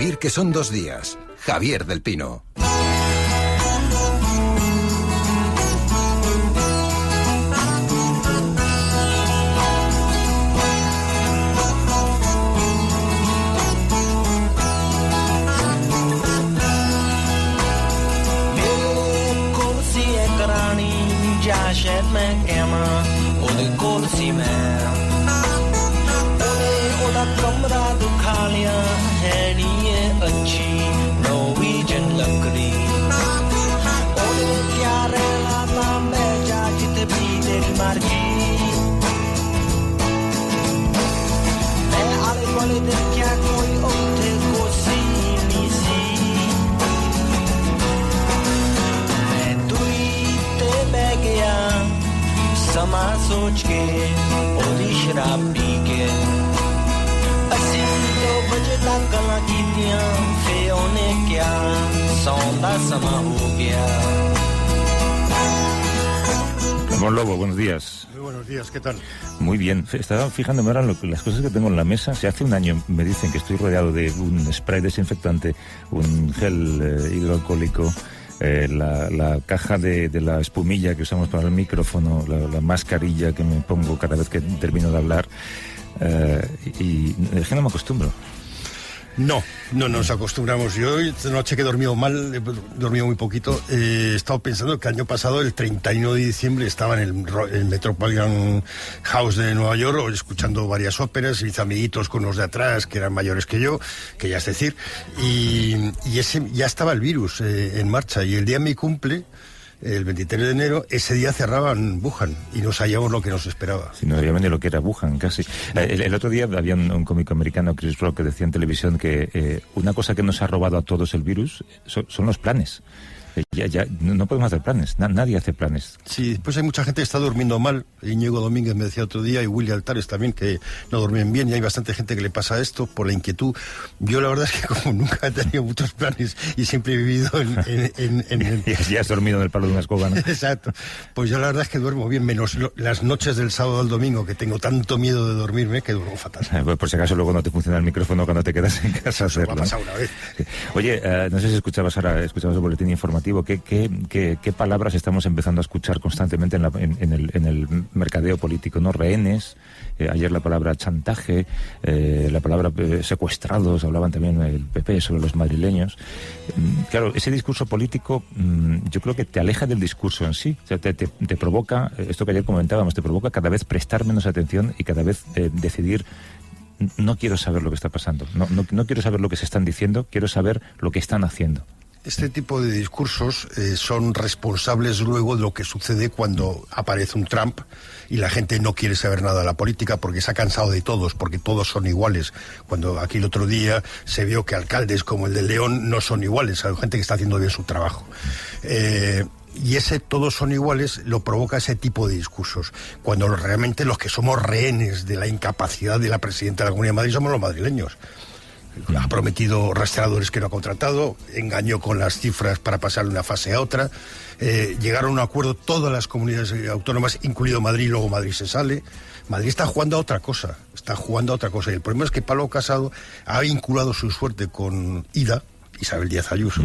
decir que son 2 días. Javier del Pino. शायद मैं कैमा ओदे कोल सी मैं ओदा कमरा दुखा लिया है नी ये अच्छी नॉर्वेजियन लकड़ी ओदे क्या रहला था मैं जा जिते भी तेरी मर्जी मैं आले वाले दिन क्या कोई उठे को सी नी सी मैं तुई ते बह गया समा सोच के ओदी शराब पी के असी 2 बजे तक गल्लां कीतियां फे ओने क्या सौंदा समा हो गया। Ramón Lobo, buenos días. Muy buenos días, ¿qué tal? Muy bien. Estaba fijándome ahora en las cosas que tengo en la mesa. Si hace un año me dicen que estoy rodeado de un spray desinfectante, un gel hidroalcohólico, la caja de la espumilla que usamos para el micrófono, la mascarilla que me pongo cada vez que termino de hablar, y es que no me acostumbro. No nos acostumbramos. Yo esta noche que he dormido mal, he dormido muy poquito, he estado pensando que el año pasado, el 31 de diciembre, estaba en el Metropolitan House de Nueva York escuchando varias óperas, hice amiguitos con los de atrás que eran mayores que yo, que ya es decir, y ese ya estaba el virus en marcha, y el día de mi cumple, el 23 de enero, ese día cerraban Wuhan y no sabíamos lo que nos esperaba. Sí, no sabíamos ni lo que era Wuhan, casi. El otro día había un cómico americano, Chris Rock, que decía en televisión que una cosa que nos ha robado a todos el virus son los planes. Ya no podemos hacer planes, nadie hace planes. Sí, pues hay mucha gente que está durmiendo mal. Íñigo Domínguez me decía otro día, y Willy Altares también, que no duermen bien, y hay bastante gente que le pasa esto por la inquietud. Yo la verdad es que como nunca he tenido muchos planes y siempre he vivido en Ya has dormido en el palo de una escoba, ¿no? Exacto. Pues yo la verdad es que duermo bien, menos las noches del sábado al domingo, que tengo tanto miedo de dormirme, que duermo fatal. Pues por si acaso luego no te funciona el micrófono cuando te quedas en casa. Eso me ha pasado una vez. Oye, no sé si escuchabas el boletín informativo. ¿Qué palabras estamos empezando a escuchar constantemente en el mercadeo político, ¿no? Rehenes, ayer la palabra chantaje, la palabra secuestrados, hablaban también el PP sobre los madrileños. Claro, ese discurso político yo creo que te aleja del discurso en sí. O sea, te provoca, esto que ayer comentábamos, te provoca cada vez prestar menos atención y cada vez decidir: no quiero saber lo que está pasando, no quiero saber lo que se están diciendo, quiero saber lo que están haciendo. Este tipo de discursos son responsables luego de lo que sucede cuando aparece un Trump y la gente no quiere saber nada de la política porque se ha cansado de todos, porque todos son iguales. Cuando aquí el otro día se vio que alcaldes como el de León no son iguales, hay gente que está haciendo bien su trabajo. Y ese todos son iguales lo provoca ese tipo de discursos, cuando realmente los que somos rehenes de la incapacidad de la presidenta de la Comunidad de Madrid somos los madrileños. Ha prometido rastreadores que no ha contratado, engañó con las cifras para pasar de una fase a otra, llegaron a un acuerdo todas las comunidades autónomas, incluido Madrid, y luego Madrid se sale. Madrid está jugando a otra cosa, y el problema es que Pablo Casado ha vinculado su suerte con Isabel Díaz Ayuso,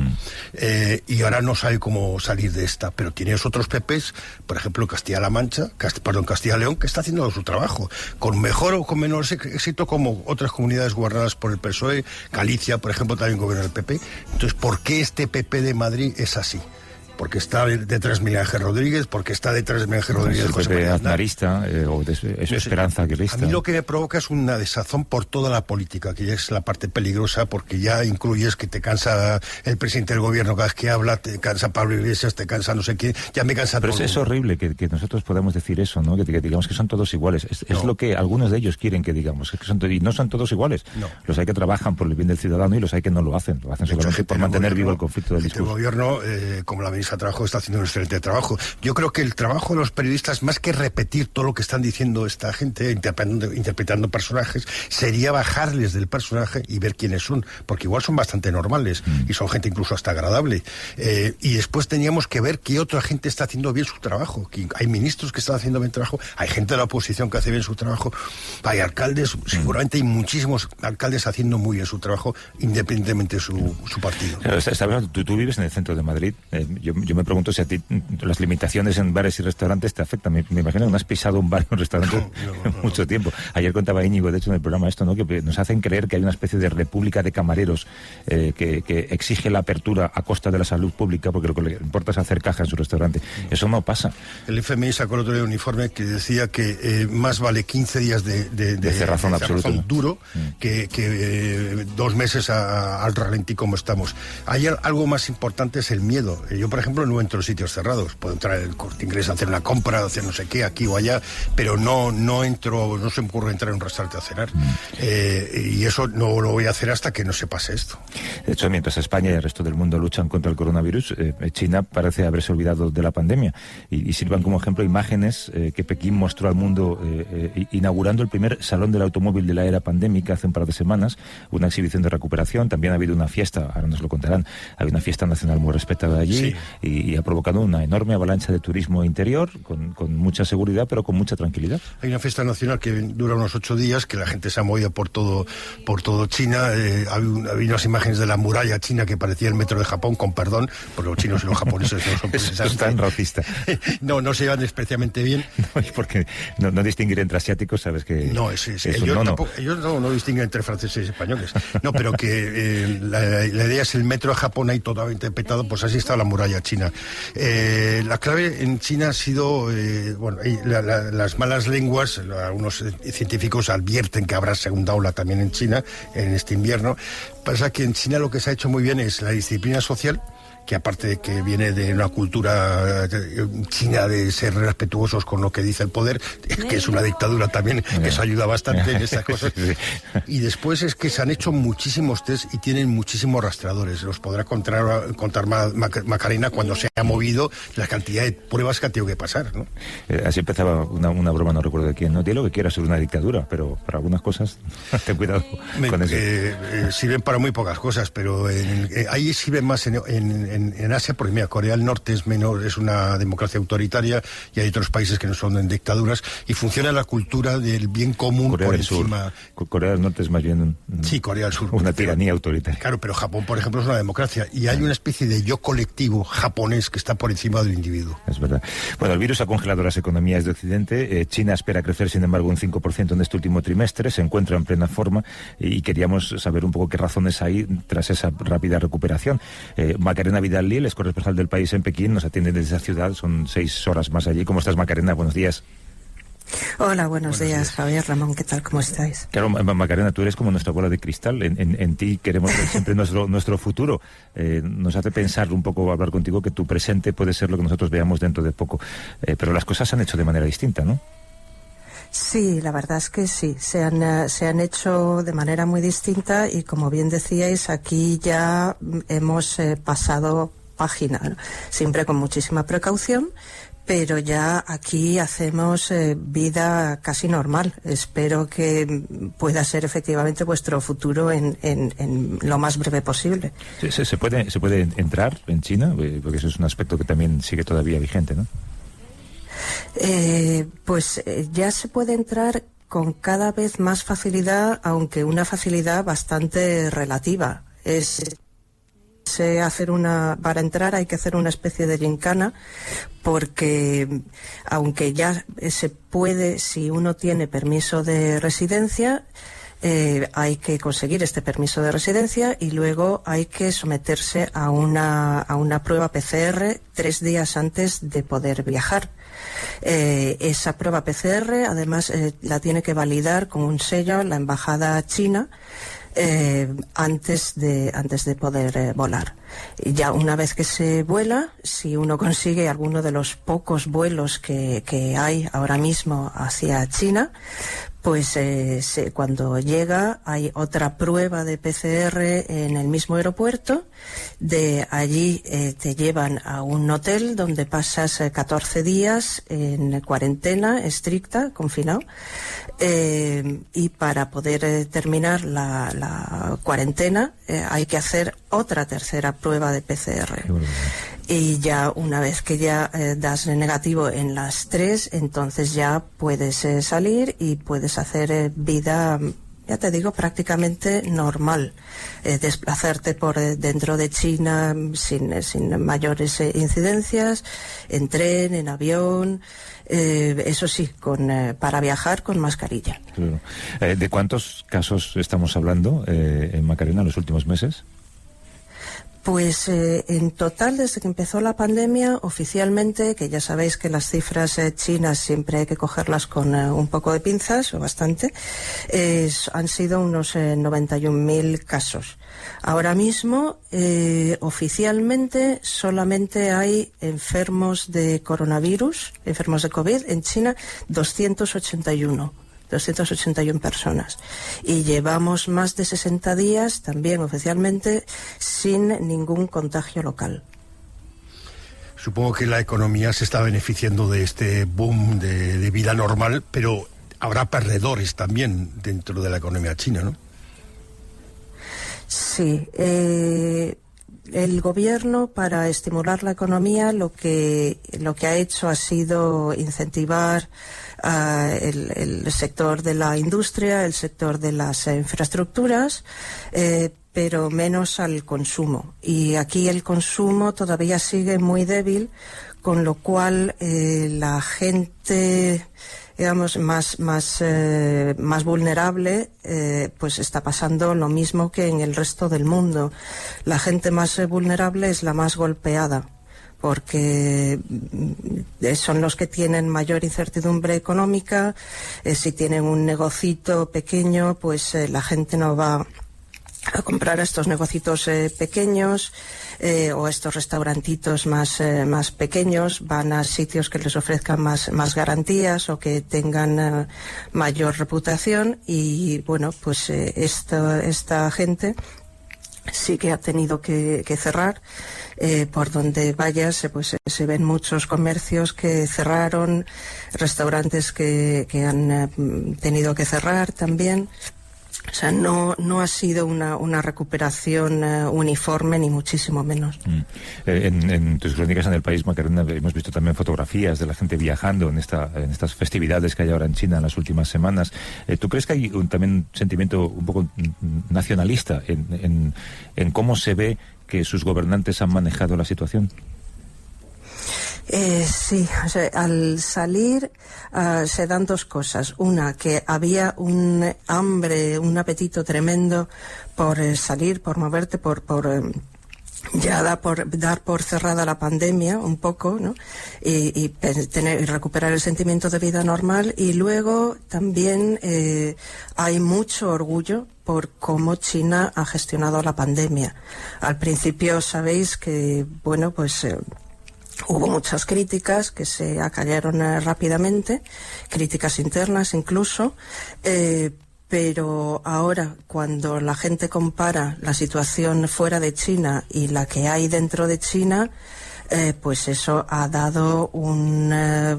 y ahora no sabe cómo salir de esta, pero tienes otros PPs, por ejemplo Castilla y León, que está haciendo su trabajo, con mejor o con menor éxito como otras comunidades gobernadas por el PSOE, Galicia, por ejemplo, también gobierna el PP. Entonces, ¿por qué este PP de Madrid es así? Porque está detrás Miguel Ángel Rodríguez, porque está detrás de Miguel Ángel Rodríguez José María Aznarista, o de Esperanza Aguirrista. A mí lo que me provoca es una desazón por toda la política, que ya es la parte peligrosa, porque ya incluyes que te cansa el presidente del gobierno cada vez que habla, te cansa Pablo Iglesias, te cansa no sé quién, ya me cansa todo. Pero es horrible que nosotros podamos decir eso, ¿no? Que digamos que son todos iguales. Es lo que algunos de ellos quieren que digamos, y no son todos iguales. No. Los hay que trabajan por el bien del ciudadano y los hay que no lo hacen solamente por mantener vivo el conflicto del discurso. El gobierno, como la ministra periodista de trabajo está haciendo un excelente trabajo. Yo creo que el trabajo de los periodistas, más que repetir todo lo que están diciendo esta gente, interpretando personajes, sería bajarles del personaje y ver quiénes son, porque igual son bastante normales y son gente incluso hasta agradable. Y después teníamos que ver qué otra gente está haciendo bien su trabajo. Hay ministros que están haciendo bien trabajo, hay gente de la oposición que hace bien su trabajo, hay alcaldes, seguramente hay muchísimos alcaldes haciendo muy bien su trabajo, independientemente de su partido. Claro, tú vives en el centro de Madrid. Yo me pregunto si a ti las limitaciones en bares y restaurantes te afectan. Me imagino que no has pisado un bar o un restaurante no. mucho tiempo. Ayer contaba Íñigo, de hecho, en el programa esto, ¿no? Que nos hacen creer que hay una especie de república de camareros que exige la apertura a costa de la salud pública, porque lo que le importa es hacer caja en su restaurante. Eso no pasa. El FMI sacó el otro día un informe que decía que más vale 15 días de cerrazón duro que 2 meses al ralentí como estamos. Hay algo más importante, es el miedo. Yo, por ejemplo, no entro en sitios cerrados. Puedo entrar en el Corte Inglés a hacer una compra, hacer no sé qué, aquí o allá, pero no entro, no se me ocurre entrar en un restaurante a cenar. Y eso no lo voy a hacer hasta que no se pase esto. De hecho, mientras España y el resto del mundo luchan contra el coronavirus, China parece haberse olvidado de la pandemia. Y sirvan como ejemplo imágenes que Pekín mostró al mundo inaugurando el primer salón del automóvil de la era pandémica hace un par de semanas, una exhibición de recuperación. También ha habido una fiesta, ahora nos lo contarán, hay una fiesta nacional muy respetada allí, y ha provocado una enorme avalancha de turismo interior con mucha seguridad, pero con mucha tranquilidad. Hay una fiesta nacional que dura unos 8 días, que la gente se ha movido por todo China. Había unas imágenes de la muralla china que parecía el metro de Japón, con perdón, porque los chinos y los japoneses no son precisamente... Es tan racista. No se llevan especialmente bien. No, es porque no distinguir entre asiáticos, sabes que... No, ellos no distinguen entre franceses y españoles. No, pero que la idea es el metro de Japón ahí totalmente petado, pues así está la muralla china. La clave en China ha sido, las malas lenguas. Algunos científicos advierten que habrá segunda ola también en China en este invierno. Pasa que en China lo que se ha hecho muy bien es la disciplina social, que aparte de que viene de una cultura china de ser respetuosos con lo que dice el poder, que es una dictadura también, que eso ayuda bastante en estas cosas. Y después es que se han hecho muchísimos test y tienen muchísimos rastreadores. Los podrá contar Macarena cuando se ha movido la cantidad de pruebas que ha tenido que pasar, ¿no? Así empezaba una broma, no recuerdo de quién, no tiene lo que quiera ser una dictadura, pero para algunas cosas ten cuidado con eso. Sirven para muy pocas cosas, pero ahí sirven más en Asia, porque mira, Corea del Norte es una democracia autoritaria y hay otros países que no son en dictaduras, y funciona la cultura del bien común Corea por del encima. Corea del Norte es más bien Corea del Sur, una tiranía autoritaria. Claro, pero Japón, por ejemplo, es una democracia y hay una especie de yo colectivo japonés que está por encima del individuo. Es verdad. Bueno, el virus ha congelado las economías de Occidente. China espera crecer, sin embargo, un 5% en este último trimestre. Se encuentra en plena forma y queríamos saber un poco qué razones hay tras esa rápida recuperación. Macarena Vidal-Liel es corresponsal del País en Pekín, nos atiende desde esa ciudad, son 6 horas más allí. ¿Cómo estás, Macarena? Buenos días. Hola, buenos días, Javier, Ramón, ¿qué tal? ¿Cómo estáis? Claro, Macarena, tú eres como nuestra bola de cristal. En ti queremos ver siempre nuestro futuro. Nos hace pensar un poco, hablar contigo, que tu presente puede ser lo que nosotros veamos dentro de poco. Pero las cosas se han hecho de manera distinta, ¿no? Sí, la verdad es que sí, se han hecho de manera muy distinta y, como bien decíais, aquí ya hemos pasado página, ¿no? Siempre con muchísima precaución, pero ya aquí hacemos vida casi normal. Espero que pueda ser efectivamente vuestro futuro en lo más breve posible. ¿Se puede entrar en China? Porque eso es un aspecto que también sigue todavía vigente, ¿no? Ya se puede entrar con cada vez más facilidad, aunque una facilidad bastante relativa. Para entrar hay que hacer una especie de gincana, porque aunque ya se puede, si uno tiene permiso de residencia, hay que conseguir este permiso de residencia y luego hay que someterse a una prueba PCR 3 días antes de poder viajar. Esa prueba PCR además la tiene que validar con un sello la embajada china antes de poder volar. Y ya una vez que se vuela, si uno consigue alguno de los pocos vuelos que hay ahora mismo hacia China, pues cuando llega hay otra prueba de PCR en el mismo aeropuerto. De allí te llevan a un hotel donde pasas 14 días en cuarentena estricta, confinado, y para poder terminar la cuarentena hay que hacer otra tercera prueba de PCR. Y ya una vez que ya das negativo en las 3, entonces ya puedes salir y puedes hacer vida, ya te digo, prácticamente normal. Desplazarte por dentro de China sin mayores incidencias, en tren, en avión, eso sí, para viajar con mascarilla. Claro. ¿De cuántos casos estamos hablando en Macarena en los últimos meses? Pues en total, desde que empezó la pandemia, oficialmente, que ya sabéis que las cifras chinas siempre hay que cogerlas con un poco de pinzas, o bastante, han sido unos 91.000 casos. Ahora mismo, oficialmente, solamente hay enfermos de coronavirus, enfermos de COVID, en China, 281 personas. Y llevamos más de 60 días, también oficialmente, sin ningún contagio local. Supongo que la economía se está beneficiando de este boom de vida normal, pero habrá perdedores también dentro de la economía china, ¿no? Sí. El gobierno, para estimular la economía, lo que ha hecho ha sido incentivar el sector de la industria, el sector de las infraestructuras, pero menos al consumo. Y aquí el consumo todavía sigue muy débil, con lo cual la gente, digamos, más vulnerable, pues está pasando lo mismo que en el resto del mundo. La gente más vulnerable es la más golpeada, porque son los que tienen mayor incertidumbre económica. Si tienen un negocito pequeño, pues la gente no va a comprar a estos negocitos pequeños o estos restaurantitos más pequeños. Van a sitios que les ofrezcan más garantías o que tengan mayor reputación. Y bueno, pues esta gente sí que ha tenido que cerrar. Por donde vayas, pues se ven muchos comercios que cerraron, restaurantes que han tenido que cerrar también. O sea, no ha sido una recuperación uniforme, ni muchísimo menos. En tus crónicas en El País, Macarena, hemos visto también fotografías de la gente viajando en estas festividades que hay ahora en China en las últimas semanas. ¿Tú crees que hay también un sentimiento un poco nacionalista en cómo se ve que sus gobernantes han manejado la situación? Sí, o sea, al salir se dan dos cosas. Una, que había un hambre, un apetito tremendo por salir, por moverte, ya dar por cerrada la pandemia un poco, ¿no? Y recuperar el sentimiento de vida normal. Y luego también hay mucho orgullo por cómo China ha gestionado la pandemia. Al principio sabéis que, bueno, pues hubo muchas críticas que se acallaron rápidamente, críticas internas incluso, pero ahora, cuando la gente compara la situación fuera de China y la que hay dentro de China, pues eso ha dado una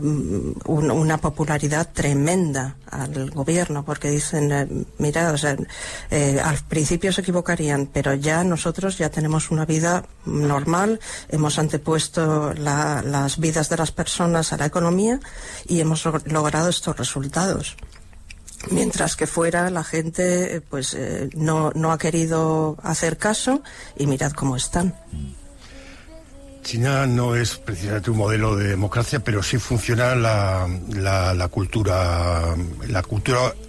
popularidad tremenda al gobierno, porque dicen, mira, o sea, al principio se equivocarían, pero ya nosotros ya tenemos una vida normal, hemos antepuesto las vidas de las personas a la economía y hemos logrado estos resultados. Mientras que fuera la gente pues no ha querido hacer caso, y mirad cómo están. China no es precisamente un modelo de democracia, pero sí funciona la cultura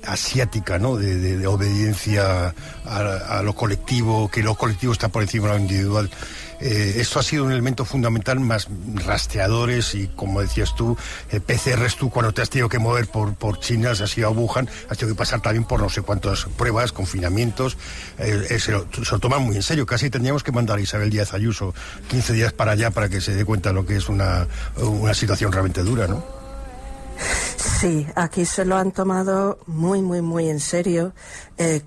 asiática, ¿no? De obediencia a lo colectivo, que lo colectivo está por encima de lo individual. Esto ha sido un elemento fundamental, más rastreadores y, como decías tú, PCRs. Tú, cuando te has tenido que mover por China, has ido a Wuhan, has tenido que pasar también por no sé cuántas pruebas, confinamientos. Se lo toman muy en serio. Casi tendríamos que mandar a Isabel Díaz Ayuso 15 días para allá para que se dé cuenta de lo que es una situación realmente dura, ¿no? Sí, aquí se lo han tomado muy, muy, muy en serio.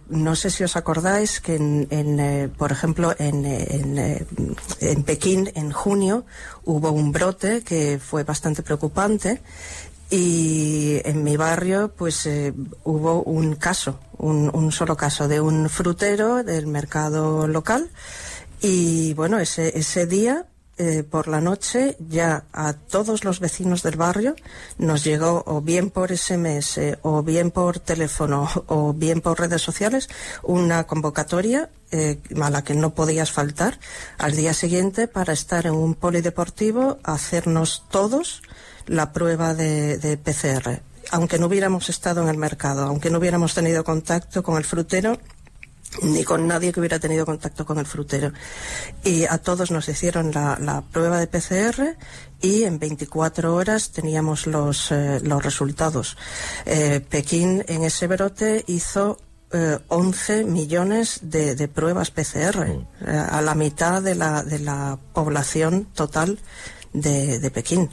No sé si os acordáis que, por ejemplo, en Pekín, en junio, hubo un brote que fue bastante preocupante. Y en mi barrio, pues hubo un caso, un solo caso de un frutero del mercado local. Y bueno, ese día, por la noche, ya a todos los vecinos del barrio nos llegó, o bien por SMS, o bien por teléfono, o bien por redes sociales, una convocatoria a la que no podías faltar al día siguiente para estar en un polideportivo, hacernos todos la prueba de PCR. Aunque no hubiéramos estado en el mercado, aunque no hubiéramos tenido contacto con el frutero, ni con nadie que hubiera tenido contacto con el frutero. Y a todos nos hicieron la prueba de PCR y en 24 horas teníamos los resultados. Pekín en ese brote hizo 11 millones de pruebas PCR, a la mitad de la población total de Pekín,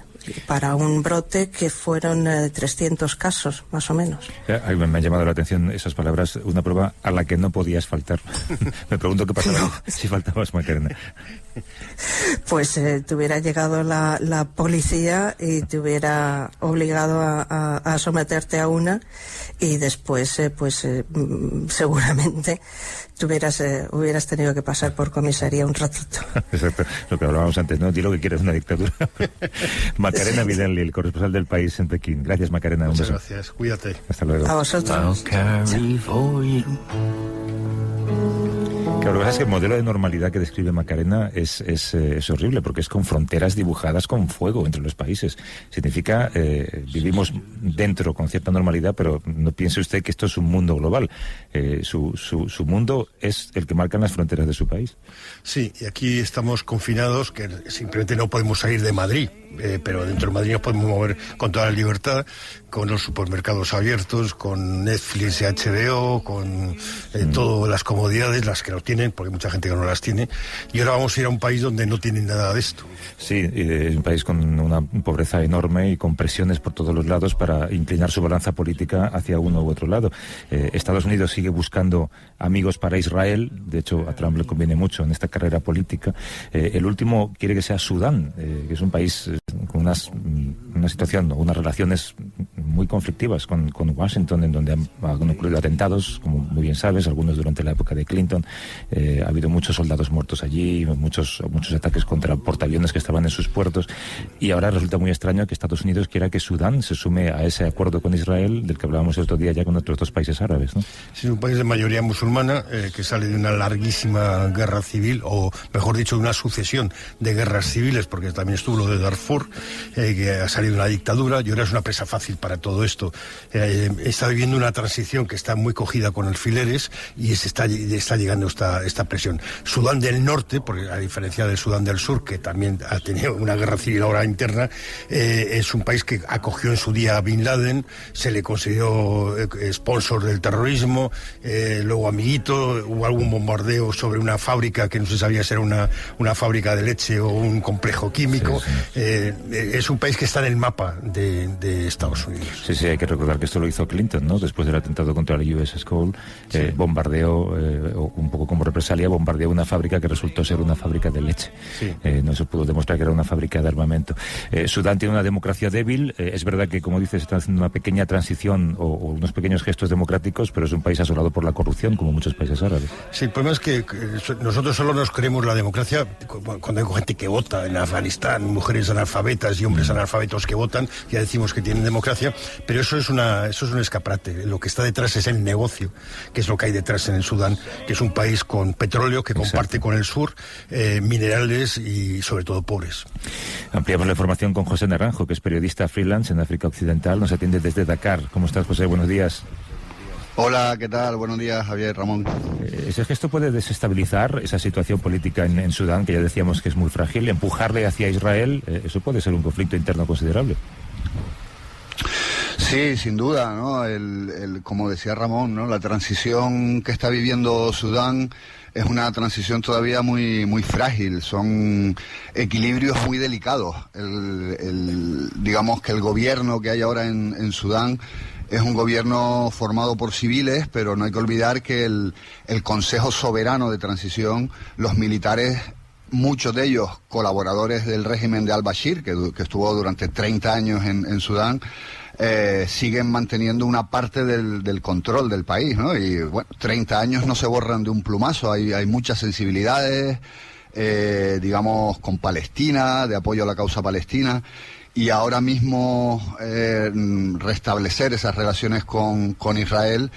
para un brote que fueron 300 casos, más o menos. Me han llamado la atención esas palabras, una prueba a la que no podías faltar. Me pregunto qué pasaba si faltabas, Macarena. Pues te hubiera llegado la policía y te hubiera obligado a someterte a una, y después seguramente hubieras tenido que pasar por comisaría un ratito. Exacto, lo que hablábamos antes, ¿no? Di lo que quieres, una dictadura. Macarena Vilalli, el corresponsal del País en Pekín. Gracias, Macarena. Muchas gracias, cuídate. Hasta luego. A vosotros. Claro, lo que pasa es que el modelo de normalidad que describe Macarena es horrible, porque es con fronteras dibujadas con fuego entre los países. Significa, vivimos dentro con cierta normalidad, pero no piense usted que esto es un mundo global. Su mundo es el que marcan las fronteras de su país. Sí, y aquí estamos confinados, que simplemente no podemos salir de Madrid, pero dentro de Madrid nos podemos mover con toda la libertad, con los supermercados abiertos, con Netflix y HBO, con todas las comodidades, las que no tienen, porque hay mucha gente que no las tiene. Y ahora vamos a ir a un país donde no tienen nada de esto. Sí, es un país con una pobreza enorme y con presiones por todos los lados para inclinar su balanza política hacia uno u otro lado. Estados Unidos sigue buscando amigos para Israel. De hecho, a Trump le conviene mucho en esta carrera política. El último quiere que sea Sudán, que es un país con una situación, unas relaciones muy conflictivas con Washington, en donde han ocurrido atentados, como muy bien sabes, algunos durante la época de Clinton. Ha habido muchos soldados muertos allí, muchos ataques contra portaaviones que estaban en sus puertos, y ahora resulta muy extraño que Estados Unidos quiera que Sudán se sume a ese acuerdo con Israel, del que hablábamos el otro día ya con otros dos países árabes, ¿no? Sí, es un país de mayoría musulmana que sale de una larguísima guerra civil, o mejor dicho, de una sucesión de guerras civiles, porque también estuvo lo de Darfur, que ha salido de una dictadura, y ahora es una presa fácil para todo esto. Está viviendo una transición que está muy cogida con alfileres, y está llegando esta presión. Sudán del Norte, porque a diferencia del Sudán del Sur, que también ha tenido una guerra civil ahora interna, es un país que acogió en su día a Bin Laden, se le consideró sponsor del terrorismo, luego amiguito, hubo algún bombardeo sobre una fábrica que no se sabía si era una fábrica de leche o un complejo químico. Sí. Es un país que está en el mapa de Estados Unidos. Sí, hay que recordar que esto lo hizo Clinton, ¿no? Después del atentado contra la USS Cole, bombardeó, un poco como represalia, bombardeó una fábrica que resultó ser una fábrica de leche. Sí. No se pudo demostrar que era una fábrica de armamento. Sudán tiene una democracia débil. Es verdad que, como dices, está haciendo una pequeña transición o unos pequeños gestos democráticos, pero es un país asolado por la corrupción, como muchos países árabes. Sí, el problema es que nosotros solo nos creemos la democracia cuando hay gente que vota en Afganistán, mujeres analfabetas y hombres analfabetos que votan, ya decimos que tienen democracia, pero eso es un escaparate. Lo que está detrás es el negocio, que es lo que hay detrás en el Sudán, que es un país con petróleo que comparte con el sur, minerales y sobre todo pobres. Ampliamos la información con José Naranjo, que es periodista freelance en África Occidental, nos atiende desde Dakar. ¿Cómo estás, José? Buenos días. Hola, ¿qué tal? Buenos días, Javier, Ramón. ¿Ese gesto puede desestabilizar esa situación política en Sudán, que ya decíamos que es muy frágil, empujarle hacia Israel? Eso puede ser un conflicto interno considerable. Sí, sin duda, ¿no? Como decía Ramón, ¿no? La transición que está viviendo Sudán es una transición todavía muy frágil, son equilibrios muy delicados. Digamos que el gobierno que hay ahora en Sudán es un gobierno formado por civiles, pero no hay que olvidar que el Consejo Soberano de Transición, los militares, muchos de ellos colaboradores del régimen de al-Bashir, que estuvo durante 30 años en Sudán, siguen manteniendo una parte del control del país, ¿no? Y bueno, 30 años no se borran de un plumazo, hay muchas sensibilidades, digamos, con Palestina, de apoyo a la causa palestina, y ahora mismo restablecer esas relaciones con Israel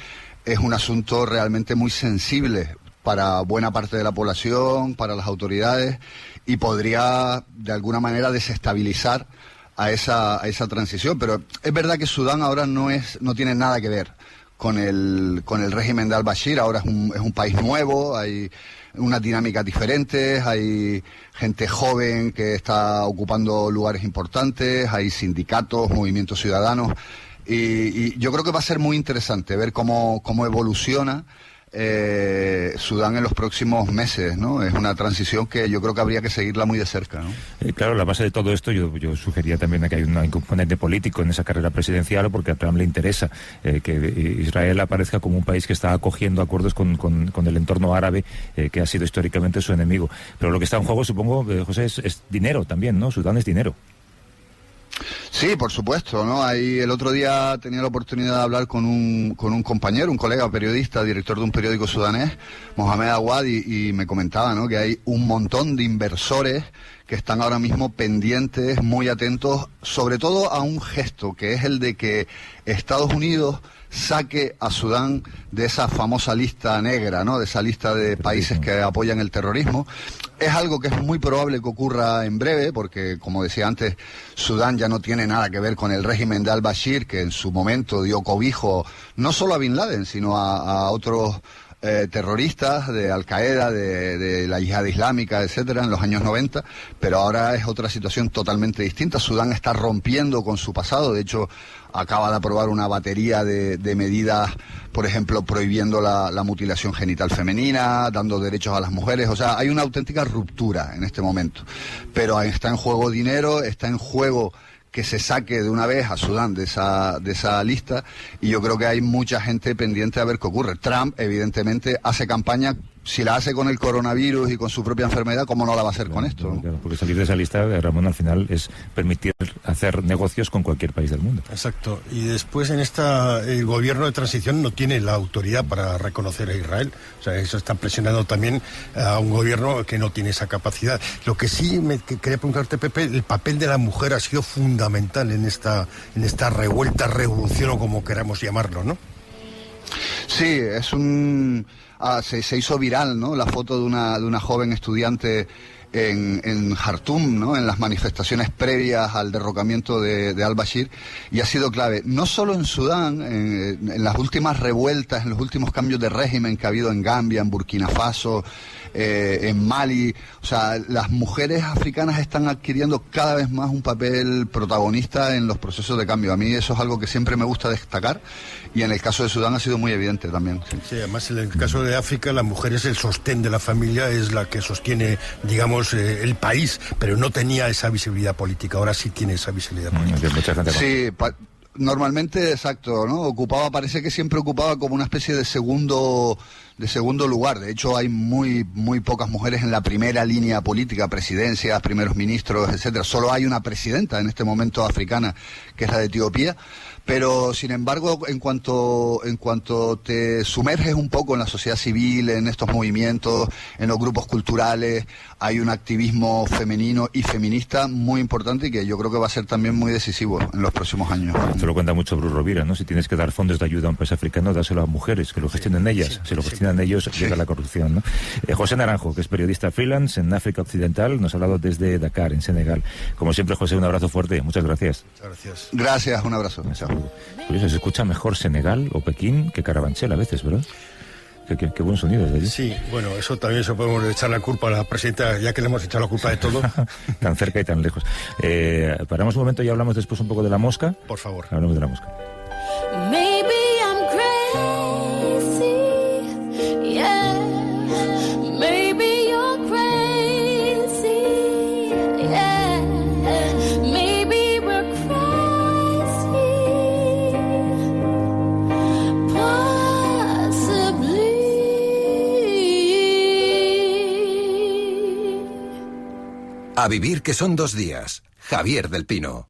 es un asunto realmente muy sensible para buena parte de la población, para las autoridades, y podría de alguna manera desestabilizar a esa transición. Pero es verdad que Sudán ahora no tiene nada que ver con el régimen de al-Bashir. Ahora es un país nuevo, hay unas dinámicas diferentes, hay gente joven que está ocupando lugares importantes, hay sindicatos, movimientos ciudadanos, y yo creo que va a ser muy interesante ver cómo evoluciona Sudán en los próximos meses, ¿no? Es una transición que yo creo que habría que seguirla muy de cerca, ¿no? Claro, la base de todo esto, yo sugería también que hay un componente político en esa carrera presidencial, porque a Trump le interesa que Israel aparezca como un país que está acogiendo acuerdos con el entorno árabe, que ha sido históricamente su enemigo. Pero lo que está en juego, supongo, José, es dinero también, ¿no? Sudán es dinero. Sí, por supuesto, ¿no? Ahí el otro día tenía la oportunidad de hablar con un compañero, un colega periodista, director de un periódico sudanés, Mohamed Awad, y me comentaba, ¿no?, que hay un montón de inversores que están ahora mismo pendientes, muy atentos, sobre todo a un gesto, que es el de que Estados Unidos saque a Sudán de esa famosa lista negra, ¿no?, de esa lista de países que apoyan el terrorismo. Es algo que es muy probable que ocurra en breve, porque, como decía antes, Sudán ya no tiene nada que ver con el régimen de al-Bashir, que en su momento dio cobijo no solo a Bin Laden, sino a otros terroristas de Al-Qaeda, de la Yihad Islámica, etcétera, en los años 90, pero ahora es otra situación totalmente distinta. Sudán está rompiendo con su pasado, de hecho acaba de aprobar una batería de medidas, por ejemplo, prohibiendo la mutilación genital femenina, dando derechos a las mujeres. O sea, hay una auténtica ruptura en este momento, pero está en juego dinero, está en juego que se saque de una vez a Sudán de esa lista, y yo creo que hay mucha gente pendiente a ver qué ocurre. Trump, evidentemente, hace campaña. Si la hace con el coronavirus y con su propia enfermedad, ¿cómo no la va a hacer con esto? Claro, porque salir de esa lista, Ramón, al final es permitir hacer negocios con cualquier país del mundo. Exacto. Y después el gobierno de transición no tiene la autoridad para reconocer a Israel. O sea, eso está presionando también a un gobierno que no tiene esa capacidad. Lo que sí quería preguntarte, Pepe, el papel de la mujer ha sido fundamental en esta revuelta, revolución o como queramos llamarlo, ¿no? Sí, es se hizo viral, ¿no?, la foto de una joven estudiante en Jartum, ¿no?, en las manifestaciones previas al derrocamiento de al-Bashir, y ha sido clave, no solo en Sudán, en las últimas revueltas, en los últimos cambios de régimen que ha habido en Gambia, en Burkina Faso, en Mali. O sea, las mujeres africanas están adquiriendo cada vez más un papel protagonista en los procesos de cambio. A mí eso es algo que siempre me gusta destacar, y en el caso de Sudán ha sido muy evidente también. Sí, además en el caso de África la mujer es el sostén de la familia, es la que sostiene, digamos, el país, pero no tenía esa visibilidad política. Ahora sí tiene esa visibilidad política. Sí, normalmente, exacto, ¿no? Parece que siempre ocupaba como una especie de segundo lugar. De hecho, hay muy pocas mujeres en la primera línea política, presidencias, primeros ministros, etcétera. Solo hay una presidenta en este momento africana, que es la de Etiopía. Pero, sin embargo, en cuanto te sumerges un poco en la sociedad civil, en estos movimientos, en los grupos culturales, hay un activismo femenino y feminista muy importante, y que yo creo que va a ser también muy decisivo en los próximos años. Esto lo cuenta mucho Bruce Rovira, ¿no? Si tienes que dar fondos de ayuda a un país africano, dáselo a mujeres, que lo gestionen ellas. Si lo gestionan ellos, llega la corrupción, ¿no? José Naranjo, que es periodista freelance en África Occidental, nos ha hablado desde Dakar, en Senegal. Como siempre, José, un abrazo fuerte. Muchas gracias. Muchas gracias. Gracias, un abrazo. Chao. Curioso, se escucha mejor Senegal o Pekín que Carabanchel a veces, ¿verdad? Qué buen sonido desde allí. Sí, bueno, eso también se podemos echar la culpa a la presidenta, ya que le hemos echado la culpa de todo. Tan cerca y tan lejos. Paramos un momento y hablamos después un poco de la mosca. Por favor. Hablamos de la mosca. Maybe I'm crazy, yeah. A vivir que son 2 días. Javier del Pino.